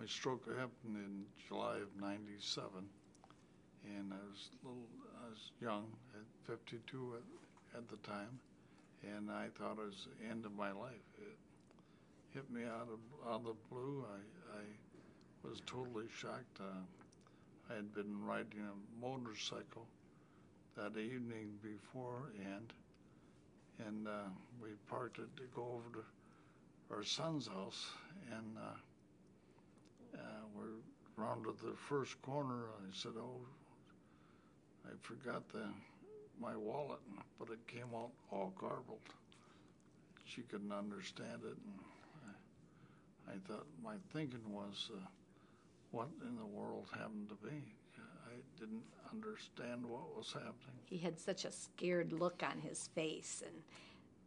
My stroke happened in July of '97, and I was young, at 52 at the time, and I thought it was the end of my life. It hit me out of the blue. I was totally shocked. I had been riding a motorcycle that evening beforehand, and we parked it to go over to our son's house, and we rounded the first corner. I said, "Oh, I forgot my wallet," but it came out all garbled. She couldn't understand it, and I thought, my thinking was, what in the world happened to me? I didn't understand what was happening. He had such a scared look on his face,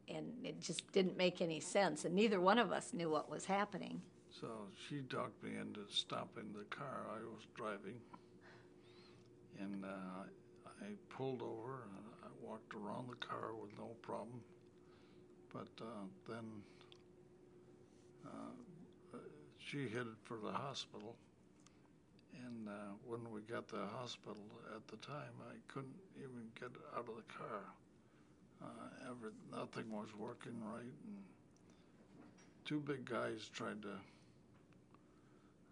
and it just didn't make any sense, and neither one of us knew what was happening. So she talked me into stopping the car I was driving, and I pulled over and I walked around the car with no problem. But then she headed for the hospital, and when we got to the hospital at the time, I couldn't even get out of the car. Nothing was working right, and two big guys tried to.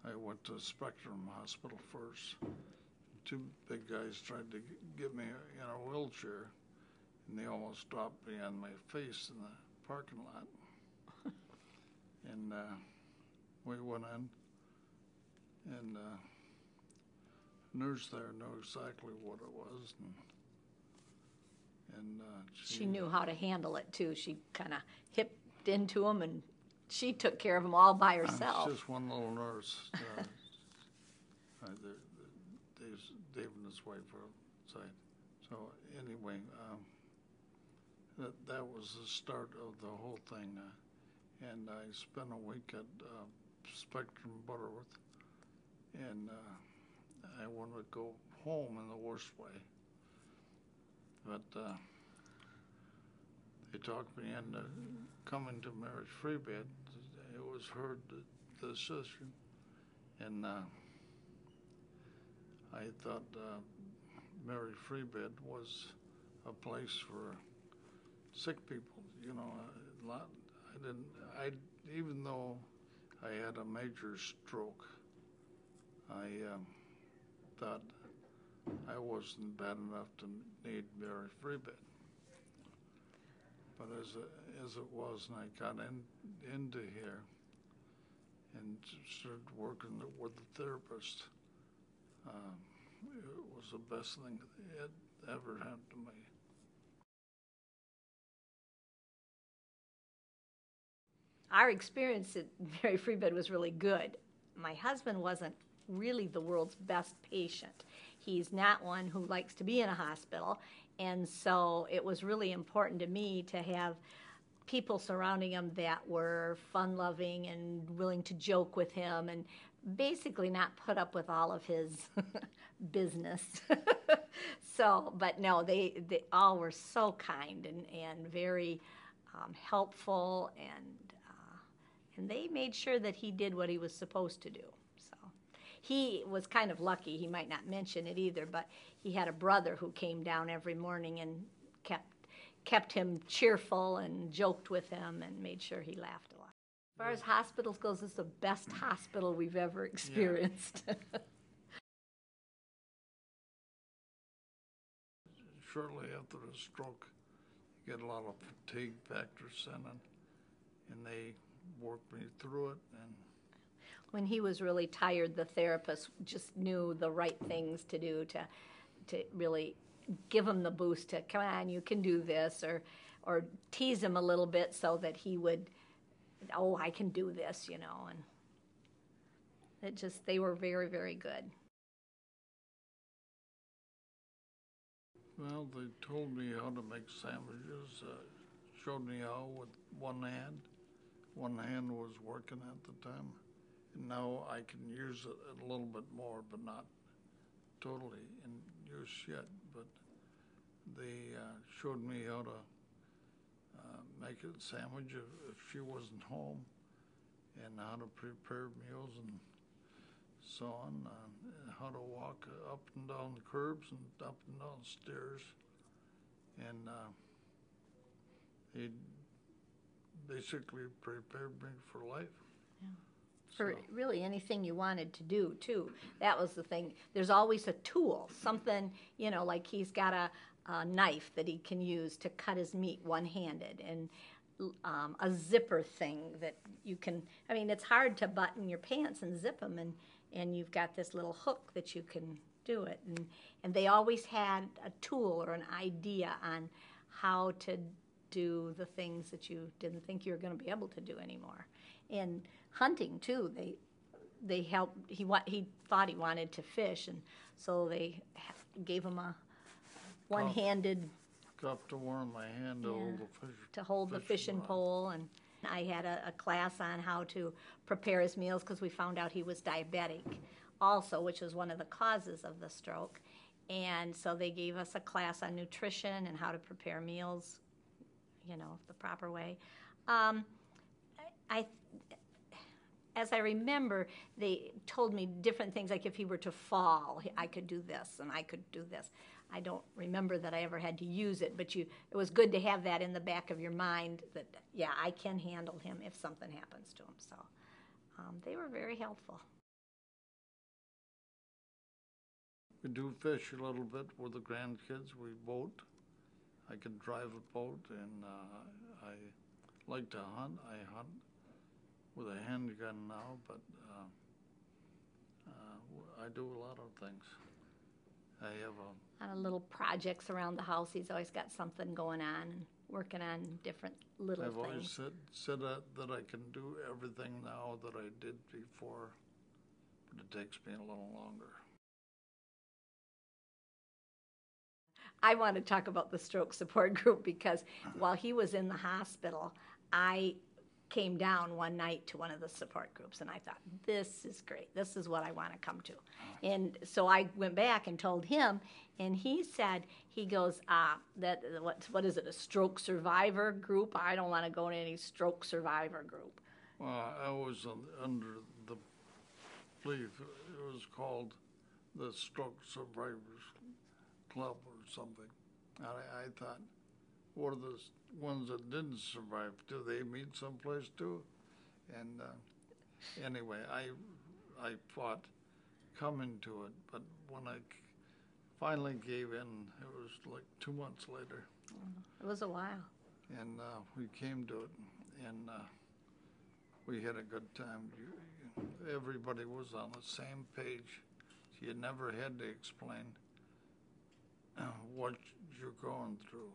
I went to Spectrum Hospital first. Two big guys tried to get me in a wheelchair, and they almost dropped me on my face in the parking lot. And we went in, and the nurse there knew exactly what it was, and she knew how to handle it too. She kind of hipped into him, and she took care of him all by herself. Just one little nurse. Dave and his wife were outside. So anyway, that was the start of the whole thing. And I spent a week at Spectrum Butterworth, and I wanted to go home in the worst way. But they talked me into coming to marriage-free bed. It was her decision, and I thought marriage-free bed was a place for sick people. You know, even though I had a major stroke, I thought I wasn't bad enough to need marriage-free bed. But as it was, and I got into here and started working with the therapist, it was the best thing that had ever happened to me. Our experience at Mary Free Bed was really good. My husband wasn't really the world's best patient. He's not one who likes to be in a hospital, and so it was really important to me to have people surrounding him that were fun-loving and willing to joke with him and basically not put up with all of his business. So, but no, they all were so kind and very helpful, and they made sure that he did what he was supposed to do. So he was kind of lucky. He might not mention it either, but he had a brother who came down every morning and kept him cheerful and joked with him and made sure he laughed a lot. As far as hospitals goes, it's the best hospital we've ever experienced. Yeah. Shortly after the stroke, you get a lot of fatigue factors in it, and they worked me through it. And when he was really tired, the therapist just knew the right things to do to really give him the boost to, come on, you can do this, or tease him a little bit so that he would, oh, I can do this, you know. And they were very, very good. Well, they told me how to make sandwiches, showed me how with one hand. One hand was working at the time. And now I can use it a little bit more, but not totally in use yet. But they showed me how to make a sandwich if she wasn't home, and how to prepare meals. And so on, how to walk up and down the curbs and up and down stairs. And he basically prepared me for life. For So, really anything you wanted to do, too. That was the thing. There's always a tool, something, like he's got a knife that he can use to cut his meat one-handed, and a zipper thing that you can, it's hard to button your pants and zip them, and you've got this little hook that you can do it. And they always had a tool or an idea on how to do the things that you didn't think you were going to be able to do anymore. And hunting too, they helped. He thought he wanted to fish, and so they gave him a one-handed cup to warm my hand to hold the fishing pole. And I had a class on how to prepare his meals, because we found out he was diabetic also, which was one of the causes of the stroke. And so they gave us a class on nutrition and how to prepare meals, the proper way. As I remember, they told me different things, like if he were to fall, I could do this and I could do this. I don't remember that I ever had to use it, but it was good to have that in the back of your mind that, yeah, I can handle him if something happens to him. So they were very helpful. We do fish a little bit with the grandkids. We boat. I can drive a boat, and I like to hunt. I hunt with a handgun now, but I do a lot of things. I have a lot of little projects around the house. He's always got something going on and working on different little I've things. always said that I can do everything now that I did before, but it takes me a little longer. I want to talk about the stroke support group, because while he was in the hospital, I came down one night to one of the support groups, and I thought, this is great. This is what I want to come to. And so I went back and told him, and he said, what is it, a stroke survivor group? I don't want to go to any stroke survivor group. Well, I was under the belief it was called the Stroke Survivors Club or something. And I thought, what are the ones that didn't survive? Do they meet someplace too? And anyway, I fought coming to it, but when I finally gave in, it was like 2 months later. It was a while. And we came to it, and we had a good time. Everybody was on the same page. You never had to explain what you're going through.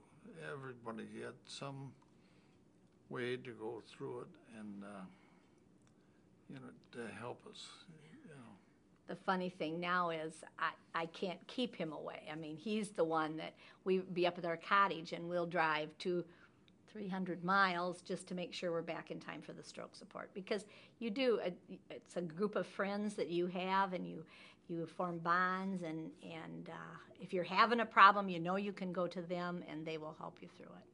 Everybody had some way to go through it, and to help us. The funny thing now is I can't keep him away. He's the one that we be up at our cottage, and we'll drive 300 miles just to make sure we're back in time for the stroke support, because it's a group of friends that you have, and you form bonds, and if you're having a problem, you can go to them, and they will help you through it.